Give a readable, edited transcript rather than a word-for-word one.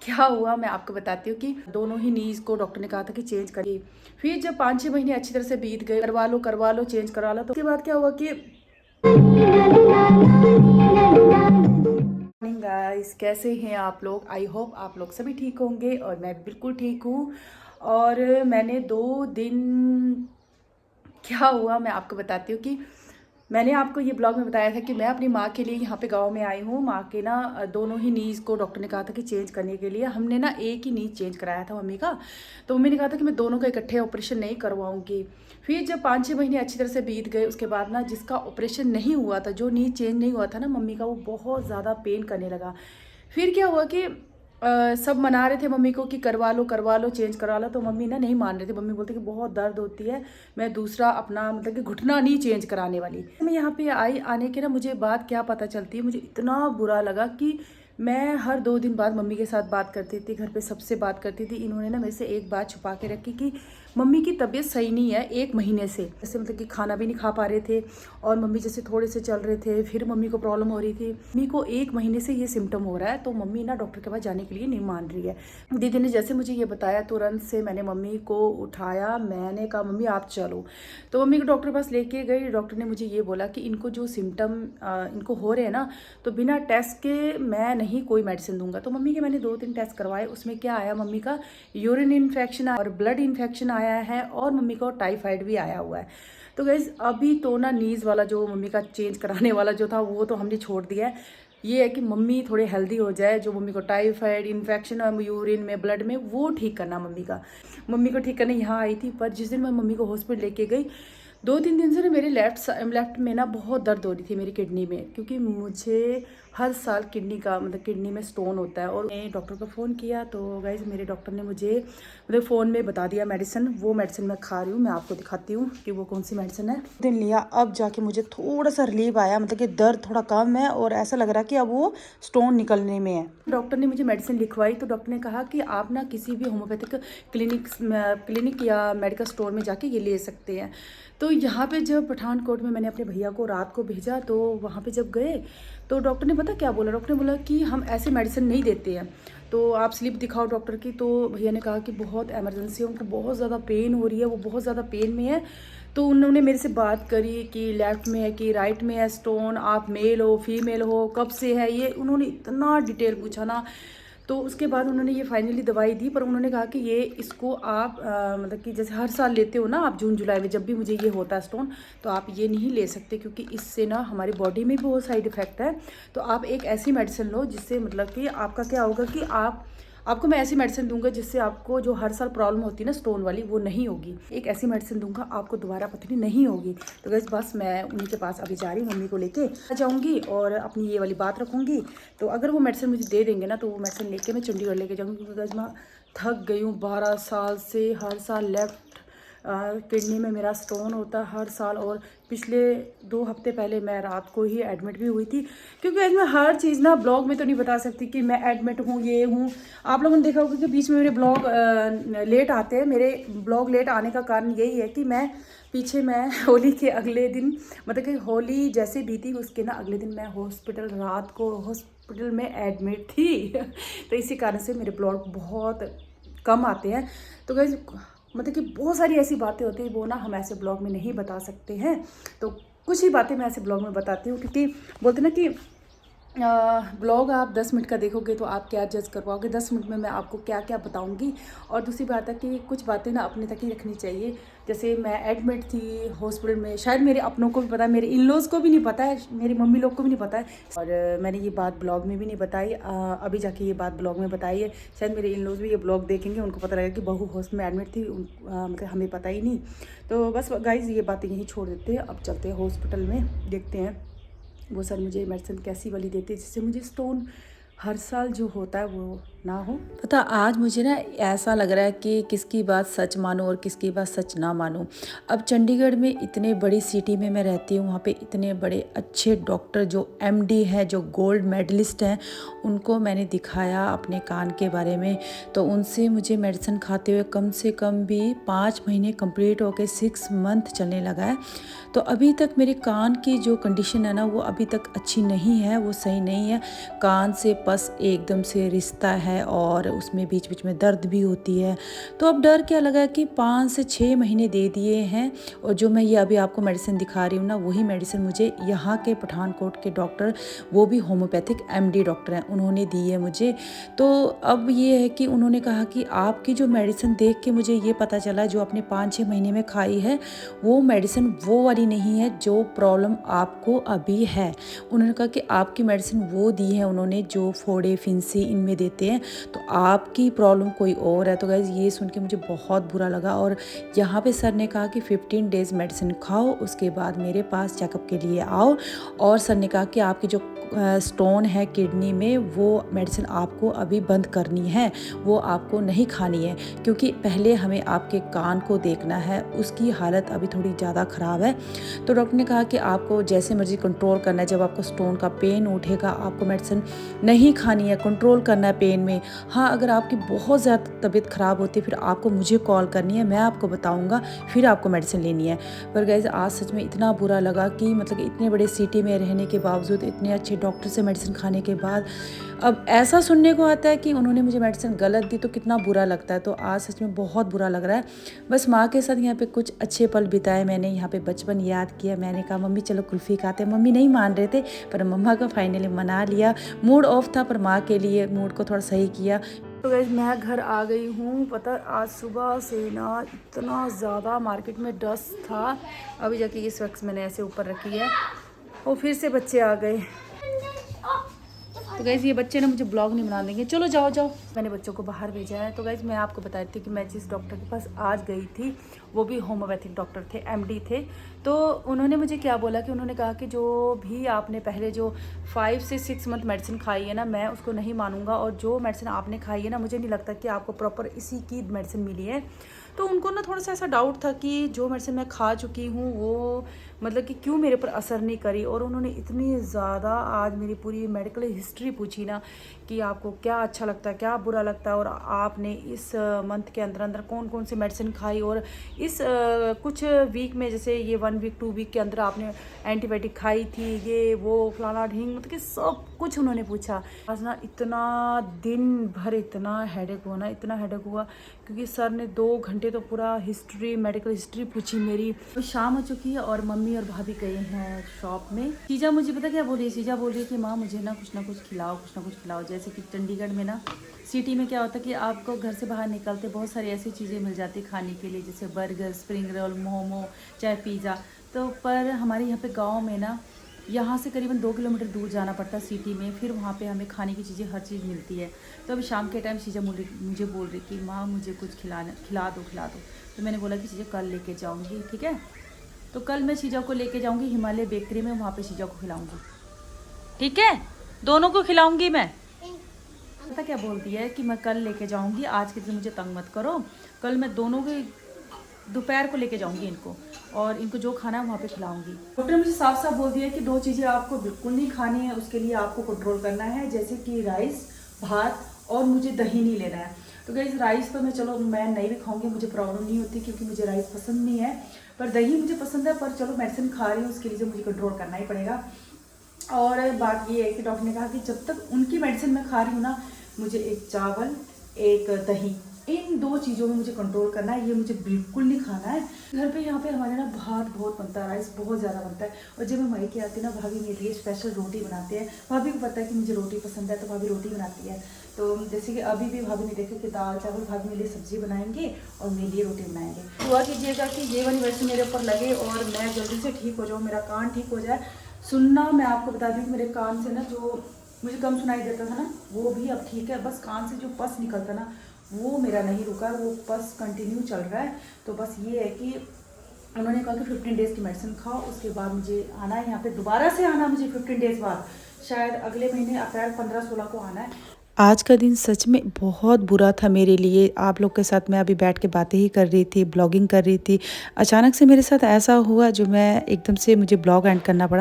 क्या हुआ मैं आपको बताती हूँ कि दोनों ही नीज को डॉक्टर ने कहा था कि चेंज करिए। फिर जब 5-6 महीने अच्छी तरह से बीत गए, करवा लो चेंज करवा लो, तो उसके बाद क्या हुआ कि गाइस, कैसे हैं आप लोग? आई होप आप लोग सभी ठीक होंगे और मैं बिल्कुल ठीक हूँ। और मैंने 2 दिन क्या हुआ मैं आपको बताती हूँ कि मैंने आपको ये ब्लॉग में बताया था कि मैं अपनी माँ के लिए यहाँ पे गांव में आई हूँ। माँ के ना दोनों ही नीज को डॉक्टर ने कहा था कि चेंज करने के लिए। हमने ना एक ही नीज चेंज कराया था मम्मी का, तो मम्मी ने कहा था कि मैं दोनों का इकट्ठे ऑपरेशन नहीं करवाऊंगी। फिर जब 5-6 महीने अच्छी तरह से बीत गए, उसके बाद ना जिसका ऑपरेशन नहीं हुआ था, जो नीज चेंज नहीं हुआ था ना मम्मी का, वो बहुत ज़्यादा पेन करने लगा। फिर क्या हुआ कि सब मना रहे थे मम्मी को कि करवा लो चेंज करवा लो, तो मम्मी ना नहीं मान रहे थे। मम्मी बोलते कि बहुत दर्द होती है, मैं दूसरा अपना मतलब कि घुटना नहीं चेंज कराने वाली। मैं यहाँ पे आई, आने के ना मुझे बात क्या पता चलती है, मुझे इतना बुरा लगा कि मैं हर 2 दिन बाद मम्मी के साथ बात करती थी, घर पे सबसे बात करती थी। इन्होंने ना मेरे से एक बात छुपा के रखी कि मम्मी की तबीयत सही नहीं है 1 महीने से। जैसे मतलब कि खाना भी नहीं खा पा रहे थे, और मम्मी जैसे थोड़े से चल रहे थे, फिर मम्मी को प्रॉब्लम हो रही थी। मम्मी को 1 महीने से ये सिम्टम हो रहा है, तो मम्मी ना डॉक्टर के पास जाने के लिए नहीं मान रही है। दीदी ने जैसे मुझे ये बताया, तुरंत से मैंने मम्मी को उठाया, मैंने कहा मम्मी आप चलो। तो मम्मी को डॉक्टर के पास लेके गई। डॉक्टर ने मुझे ये बोला कि इनको जो सिम्टम इनको हो रहे हैं ना, तो बिना टेस्ट के मैं नहीं कोई मेडिसिन दूंगा। तो मम्मी के मैंने 2-3 टेस्ट करवाए, उसमें क्या आया, मम्मी का यूरिन इन्फेक्शन और ब्लड इन्फेक्शन आया है, और मम्मी को टाइफाइड भी आया हुआ है। तो गाइज अभी तो ना नीज़ वाला जो मम्मी का चेंज कराने वाला जो था, वो तो हमने छोड़ दिया है। ये है कि मम्मी थोड़े हेल्दी हो जाए, जो मम्मी को टाइफाइड इन्फेक्शन है यूरिन में ब्लड में, वो ठीक करना मम्मी का। मम्मी को ठीक करने यहाँ आई थी, पर जिस दिन मैं मम्मी को हॉस्पिटल लेके गई, 2-3 दिन से ना मेरे लेफ्ट में ना बहुत दर्द हो रही थी मेरी किडनी में, क्योंकि मुझे हर साल किडनी का मतलब किडनी में स्टोन होता है। और मैंने डॉक्टर को फ़ोन किया, तो गाइज मेरे डॉक्टर ने मुझे मतलब फ़ोन में बता दिया मेडिसिन। वो मेडिसिन मैं खा रही हूँ, मैं आपको दिखाती हूँ कि वो कौन सी मेडिसिन है। दिन लिया, अब जाके मुझे थोड़ा सा रिलीफ आया, मतलब कि दर्द थोड़ा कम है, और ऐसा लग रहा है कि अब वो स्टोन निकलने में है। डॉक्टर ने मुझे मेडिसिन लिखवाई, तो डॉक्टर ने कहा कि आप ना किसी भी होम्योपैथिक क्लिनिक या मेडिकल स्टोर में जाके ये ले सकते हैं। तो यहाँ पे जब पठानकोट में मैंने अपने भैया को रात को भेजा, तो वहाँ पे जब गए, तो डॉक्टर ने पता क्या बोला, डॉक्टर ने बोला कि हम ऐसे मेडिसिन नहीं देते हैं, तो आप स्लिप दिखाओ डॉक्टर की। तो भैया ने कहा कि बहुत इमरजेंसी है, उनको बहुत ज़्यादा पेन हो रही है, वो बहुत ज़्यादा पेन में है। तो उन्होंने मेरे से बात करी कि लेफ़्ट में है कि राइट में है स्टोन, आप मेल हो फीमेल हो, कब से है ये, उन्होंने इतना डिटेल पूछा ना। तो उसके बाद उन्होंने ये फाइनली दवाई दी, पर उन्होंने कहा कि ये इसको आप मतलब कि जैसे हर साल लेते हो ना आप, जून जुलाई में जब भी मुझे ये होता है स्टोन, तो आप ये नहीं ले सकते, क्योंकि इससे ना हमारी बॉडी में भी बहुत साइड इफ़ेक्ट है। तो आप एक ऐसी मेडिसिन लो जिससे मतलब कि आपका क्या होगा कि आपको मैं ऐसी मेडिसिन दूंगा जिससे आपको जो हर साल प्रॉब्लम होती है ना स्टोन वाली, वो नहीं होगी। एक ऐसी मेडिसिन दूंगा, आपको दोबारा पथरी नहीं होगी। तो बस मैं उन्हीं के पास अभी जा रही हूँ, मम्मी को लेके आ जाऊँगी और अपनी ये वाली बात रखूँगी। तो अगर वो मेडिसिन मुझे दे देंगे ना, तो वो मेडिसिन लेके मैं चंडीगढ़ लेके जाऊँगी, क्योंकि मैं थक गई हूँ। 12 साल से हर साल लेफ्ट किडनी में मेरा स्टोन होता है हर साल। और पिछले 2 हफ्ते पहले मैं रात को ही एडमिट भी हुई थी, क्योंकि आज मैं हर चीज़ ना ब्लॉग में तो नहीं बता सकती कि मैं एडमिट हूँ ये हूँ। आप लोगों ने देखा होगा कि बीच में मेरे ब्लॉग लेट आते हैं। मेरे ब्लॉग लेट आने का कारण यही है कि मैं होली के अगले दिन, मतलब कि होली जैसे बीती उसके ना अगले दिन मैं रात को हॉस्पिटल में एडमिट थी तो इसी कारण से मेरे ब्लॉग बहुत कम आते हैं। तो गाइस मतलब कि बहुत सारी ऐसी बातें होती हैं, वो ना हम ऐसे ब्लॉग में नहीं बता सकते हैं। तो कुछ ही बातें मैं ऐसे ब्लॉग में बताती हूँ, क्योंकि बोलते ना कि ब्लॉग आप 10 मिनट का देखोगे तो आप क्या जज कर पाओगे, 10 मिनट में मैं आपको क्या क्या बताऊंगी। और दूसरी बात है कि कुछ बातें ना अपने तक ही रखनी चाहिए। जैसे मैं एडमिट थी हॉस्पिटल में, शायद मेरे अपनों को भी पता है, मेरे इन लॉज को भी नहीं पता है, मेरी मम्मी लोग को भी नहीं पता है। और मैंने ये बात ब्लॉग में भी नहीं बताई, अभी जाके ये बात ब्लॉग में बताई है। शायद मेरे इन लॉज भी ये ब्लॉग देखेंगे, उनको पता लगेगा कि बहू हॉस्पिटल में एडमिट थी, मतलब हमें पता ही नहीं। तो बस गाइज ये बातें यहीं छोड़ देते हैं, अब चलते हैं हॉस्पिटल में, देखते हैं वो सर मुझे मेडिसिन कैसी वाली देते हैं जिससे मुझे स्टोन हर साल जो होता है वो ना हो। पता आज मुझे ना ऐसा लग रहा है कि किसकी बात सच मानूं और किसकी बात सच ना मानूं। अब चंडीगढ़ में इतने बड़ी सिटी में मैं रहती हूँ, वहाँ पे इतने बड़े अच्छे डॉक्टर जो एमडी हैं, जो गोल्ड मेडलिस्ट हैं, उनको मैंने दिखाया अपने कान के बारे में। तो उनसे मुझे मेडिसिन खाते हुए कम से कम भी 5 महीने कंप्लीट हो गए, 6 मंथ चलने लगा है। तो अभी तक मेरे कान की जो कंडीशन है ना, वो अभी तक अच्छी नहीं है, वो सही नहीं है। कान से पस एकदम से रिश्ता है, है और उसमें बीच बीच में दर्द भी होती है। तो अब डर क्या लगा कि 5 से 6 महीने दे दिए हैं और जो मैं ये अभी आपको मेडिसिन दिखा रही हूँ ना, वही मेडिसिन मुझे यहाँ के पठानकोट के डॉक्टर, वो भी होम्योपैथिक एमडी डॉक्टर हैं, उन्होंने दी है मुझे। तो अब ये है कि उन्होंने कहा कि आपकी जो मेडिसिन देख के मुझे ये पता चला जो आपने 5-6 महीने में खाई है, वो मेडिसिन वो वाली नहीं है जो प्रॉब्लम आपको अभी है। उन्होंने कहा कि आपकी मेडिसिन वो दी है उन्होंने जो फोड़े फिंसी इनमें देते हैं, तो आपकी प्रॉब्लम कोई और है। तो गाइस ये सुन के मुझे बहुत बुरा लगा और यहाँ पे सर ने कहा कि 15 डेज़ मेडिसिन खाओ, उसके बाद मेरे पास चेकअप के लिए आओ। और सर ने कहा कि आपकी जो स्टोन है किडनी में, वो मेडिसिन आपको अभी बंद करनी है, वो आपको नहीं खानी है, क्योंकि पहले हमें आपके कान को देखना है, उसकी हालत अभी थोड़ी ज़्यादा ख़राब है। तो डॉक्टर ने कहा कि आपको जैसे मर्जी कंट्रोल करना है, जब आपको स्टोन का पेन उठेगा आपको मेडिसिन नहीं खानी है, कंट्रोल करना है पेन में। हाँ, अगर आपकी बहुत ज़्यादा तबीयत ख़राब होती है फिर आपको मुझे कॉल करनी है, मैं आपको बताऊँगा, फिर आपको मेडिसिन लेनी है। पर गाइस आज सच में इतना बुरा लगा कि मतलब इतने बड़े सिटी में रहने के बावजूद, इतने अच्छे डॉक्टर से मेडिसिन खाने के बाद अब ऐसा सुनने को आता है कि उन्होंने मुझे मेडिसिन गलत दी, तो कितना बुरा लगता है। तो आज सच में बहुत बुरा लग रहा है। बस माँ के साथ यहाँ पे कुछ अच्छे पल बिताए मैंने, यहाँ पे बचपन याद किया। मैंने कहा मम्मी चलो कुल्फ़ी खाते हैं, मम्मी नहीं मान रहे थे पर मम्मा को फाइनली मना लिया। मूड ऑफ था पर माँ के लिए मूड को थोड़ा सही किया। तो गाइस मैं घर आ गई हूँ। पता आज सुबह से ना इतना ज़्यादा मार्केट में डस्ट था, अभी जाके इस वक्त मैंने ऐसे ऊपर रखी है और फिर से बच्चे आ गए। तो गाइज़ ये बच्चे ना मुझे ब्लॉग नहीं बना देंगे, चलो जाओ जाओ। मैंने बच्चों को बाहर भेजा है। तो गाइज़ मैं आपको बता रही थी कि मैं जिस डॉक्टर के पास आज गई थी वो भी होम्योपैथिक डॉक्टर थे, एमडी थे। तो उन्होंने मुझे क्या बोला कि उन्होंने कहा कि जो भी आपने पहले जो 5 से 6 मंथ मेडिसिन खाई है ना, मैं उसको नहीं मानूंगा, और जो मेडिसिन आपने खाई है ना, मुझे नहीं लगता कि आपको प्रॉपर इसी की मेडिसिन मिली है। तो उनको ना थोड़ा सा ऐसा डाउट था कि जो मेडिसिन मैं खा चुकी हूँ वो मतलब कि क्यों मेरे पर असर नहीं करी। और उन्होंने इतनी ज़्यादा आज मेरी पूरी मेडिकल हिस्ट्री पूछी ना कि आपको क्या अच्छा लगता है, क्या बुरा लगता है, और आपने इस मंथ के अंदर अंदर कौन कौन सी मेडिसिन खाई, और इस कुछ वीक में जैसे ये 1 वीक 2 वीक के अंदर आपने एंटीबायोटिक खाई थी, ये वो फलाना ढींग, मतलब कि सब कुछ उन्होंने पूछा। आज ना इतना दिन भर इतना हेडेक हुआ ना, इतना हेडेक हुआ क्योंकि सर ने 2 घंटे तो पूरा हिस्ट्री, मेडिकल हिस्ट्री पूछी मेरी। तो शाम हो चुकी है और मम्मी और भाभी गए हैं शॉप में। शीजा मुझे पता क्या बोल रही है, शीजा बोल रही है कि माँ मुझे ना कुछ खिलाओ, कुछ ना कुछ खिलाओ। जैसे कि चंडीगढ़ में ना सिटी में क्या होता है कि आपको घर से बाहर निकलते बहुत सारी ऐसी चीज़ें मिल जाती खाने के लिए, जैसे बर्गर, स्प्रिंग रोल, मोमो, चाहे पिज़्ज़ा। तो पर हमारे यहाँ पे गाँव में ना, यहाँ से करीबन 2 किलोमीटर दूर जाना पड़ता है सिटी में, फिर वहाँ पे हमें खाने की चीज़ें हर चीज़ मिलती है। तो अभी शाम के टाइम शीजा मुझे बोल रही कि माँ मुझे कुछ खिला दो। तो मैंने बोला कि शीजा कल लेके जाऊँगी, ठीक है। तो कल मैं शीजा को लेके जाऊँगी हिमालय बेकरी में, वहाँ पे शीजा को खिलाऊँगी, ठीक है। दोनों को खिलाऊँगी मैं। पता क्या बोलती है कि मैं कल लेके जाऊँगी, आज के दिन मुझे तंग मत करो, कल मैं दोनों के दोपहर को लेके जाऊंगी इनको, और इनको जो खाना है वहाँ पे खिलाऊंगी। डॉक्टर ने मुझे साफ साफ बोल दिया कि 2 चीज़ें आपको बिल्कुल नहीं खानी है, उसके लिए आपको कंट्रोल करना है, जैसे कि राइस, भात, और मुझे दही नहीं लेना है। तो गाइस राइस तो मैं चलो मैं नहीं भी खाऊंगी, मुझे प्रॉब्लम नहीं होती क्योंकि मुझे राइस पसंद नहीं है, पर दही मुझे पसंद है। पर चलो मेडिसिन खा रही हूँ, उसके लिए मुझे कंट्रोल करना ही पड़ेगा। और बात ये है कि डॉक्टर ने कहा कि जब तक उनकी मेडिसिन मैं खा रही हूँ ना, मुझे एक चावल, एक दही, इन 2 चीज़ों में मुझे कंट्रोल करना है, ये मुझे बिल्कुल नहीं खाना है। घर पे यहाँ पे हमारे ना भात बहुत बनता है, राइस बहुत ज़्यादा बनता है, और जब मैं मायके आती हूँ ना, भाभी मेरे लिए स्पेशल रोटी बनाते हैं। भाभी को पता है कि मुझे रोटी पसंद है, तो भाभी रोटी बनाती है। तो जैसे कि अभी भी भाभी ने देखा कि दाल चावल, भाभी मेरे लिए सब्जी बनाएंगे और मेरे लिए रोटी बनाएंगे। दुआ कीजिएगा कि ये वाली वैसे मेरे ऊपर लगे और मैं जल्दी से ठीक हो जाऊँ, मेरा कान ठीक हो जाए। सुनना, मैं आपको बता दूँ कि मेरे कान से ना जो मुझे कम सुनाई देता था ना, वो भी अब ठीक है। बस कान से जो पस निकलता ना, वो मेरा नहीं रुका, वो पस कंटिन्यू चल रहा है। तो बस ये है कि उन्होंने कहा कि 15 डेज़ की मेडिसिन खाओ, उसके बाद मुझे आना है यहाँ पे, दोबारा से आना मुझे 15 डेज़ बाद, शायद अगले महीने अप्रैल 15-16 को आना है। आज का दिन सच में बहुत बुरा था मेरे लिए। आप लोग के साथ मैं अभी बैठ के बातें ही कर रही थी, ब्लॉगिंग कर रही थी, अचानक से मेरे साथ ऐसा हुआ जो मैं एकदम से मुझे ब्लॉग एंड करना पड़ा।